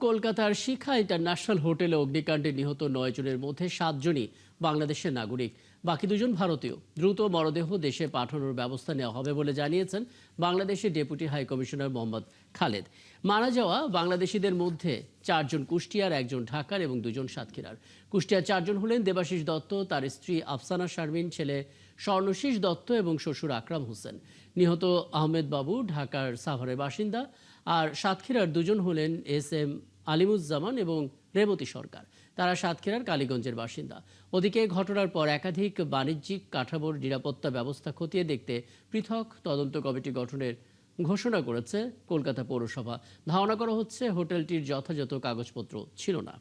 কলকাতার শিখা ইন্টারন্যাশনাল হোটেলে অগ্নিকাণ্ডে নিহত ৯ জনের মধ্যে ৭ জনই বাংলাদেশের নাগরিক, বাকি দুজন ভারতীয়। দ্রুত মরদেহ দেশে পাঠানোর ব্যবস্থা নেওয়া হবে বলে জানিয়েছেন বাংলাদেশের deputy high commissioner Mohammad Khaled. মারা যাওয়া বাংলাদেশিদের মধ্যে ৪ জন কুষ্টিয়ার, ১ জন ঢাকার এবং ২ জন সাতক্ষীরার। কুষ্টিয়ার ৪ জন হলেন দেবাশিস দত্ত, তার স্ত্রী আফসানা শারমিন, ছেলে স্বর্ণশীষ দত্ত এবং শ্বশুর আকরাম হোসেন। নিহত আহমেদ বাবু ঢাকার সাভারের বাসিন্দা, আর সাতক্ষীরার ২ জন হলেন SM আলিমুজ্জামান এবং রেবতী সরকার। তারা সাতক্ষীরার কালীগঞ্জের বাসিন্দা। ওদিকে ঘটনার পর একাধিক বাণিজ্যিক কাঠামোর নিরাপত্তা ব্যবস্থা খতিয়ে দেখতে পৃথক তদন্ত কমিটি গঠনের ঘোষণা করেছে কলকাতা পৌরসভা। ধারণা করা হচ্ছে হোটেলটির যথাযথ কাগজপত্র ছিল না।